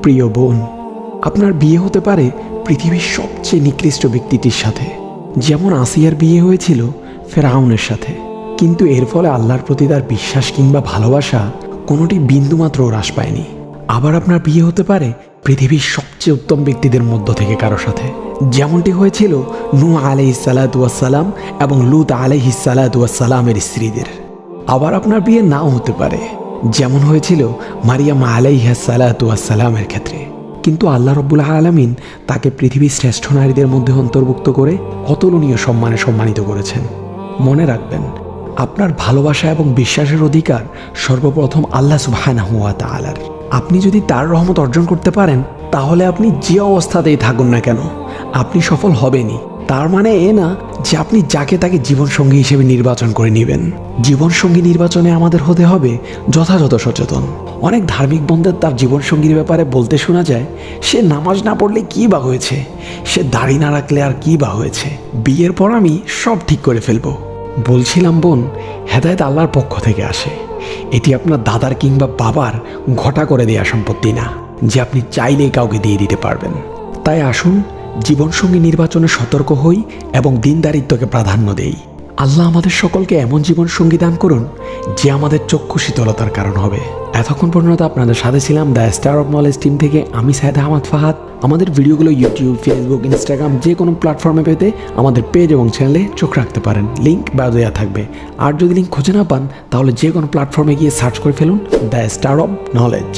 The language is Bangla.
প্রিয় বোন, আপনার বিয়ে হতে পারে পৃথিবীর সবচেয়ে নিকৃষ্ট ব্যক্তিটির সাথে, যেমন আসিয়ার বিয়ে হয়েছিল ফেরাউনের সাথে। কিন্তু এর ফলে আল্লাহর প্রতি তার বিশ্বাস কিংবা ভালোবাসা কোনোটি বিন্দুমাত্র হ্রাস পায়নি। আবার আপনার বিয়ে হতে পারে পৃথিবীর সবচেয়ে উত্তম ব্যক্তিদের মধ্য থেকে কারো সাথে, যেমনটি হয়েছিল নূহ আলাইহিসসালাতু ওয়াসসালাম এবং লূত আলাইহিসসালাতু ওয়াসসালামের স্ত্রীদের। আবার আপনার বিয়ে নাও হতে পারে, যেমন হয়েছিল মারিয়াম আলাইহিসসালাতু ওয়াসসালামের ক্ষেত্রে। কিন্তু আল্লাহ রাব্বুল আলামিন তাকে পৃথিবীর শ্রেষ্ঠ নারীদের মধ্যে অন্তর্ভুক্ত করে অতুলনীয় সম্মানে সম্মানিত করেছেন। মনে রাখবেন, আপনার ভালোবাসা এবং বিশ্বাসের অধিকার সর্বপ্রথম আল্লাহ সুবহানাহু ওয়া তাআলার। আপনি যদি তার রহমত অর্জন করতে পারেন, তাহলে আপনি যে অবস্থাতেই থাকুন না কেন আপনি সফল হবেনই। তার মানে এ না যে আপনি যাকে তাকে জীবনসঙ্গী হিসেবে নির্বাচন করে নেবেন। জীবনসঙ্গী নির্বাচনে আমাদের হতে হবে যথাযথ সচেতন। অনেক ধার্মিক বন্ধুদের তার জীবনসঙ্গীর ব্যাপারে বলতে শোনা যায়, সে নামাজ না পড়লে কী বা হয়েছে, সে দাড়ি না রাখলে আর কী বা হয়েছে, বিয়ের পর আমি সব ঠিক করে ফেলবো। বলছিলাম বোন, হেদায়েত আল্লাহর পক্ষ থেকে আসে। এটি আপনার দাদার কিংবা বাবার ঘটা করে দেয়া সম্পত্তি না, যে আপনি চাইলেই কাউকে দিয়ে দিতে পারবেন। তাই আসুন জীবনসঙ্গী নির্বাচনে সতর্ক হই এবং দিনদারিত্বকে প্রাধান্য দেই। আল্লাহ আমাদের সকলকে এমন জীবনসঙ্গী দান করুন যে আমাদের চক্ষু শীতলতার কারণ হবে। এতক্ষণ পর্যন্ত আপনাদের সাথে ছিলাম the star of knowledge team থেকে আমি সাইদ আহমদ ফাহাদ। আমাদের ভিডিওগুলো ইউটিউব, ফেসবুক, ইনস্টাগ্রাম যে কোনো প্ল্যাটফর্মে পেতে আমাদের পেজ এবং চ্যানেলে চোখ রাখতে পারেন। লিঙ্ক বায়ো দেওয়া থাকবে। আর যদি লিঙ্ক খুঁজে না পান, তাহলে যে কোনো প্ল্যাটফর্মে গিয়ে সার্চ করে ফেলুন দ্য স্টার অফ নলেজ।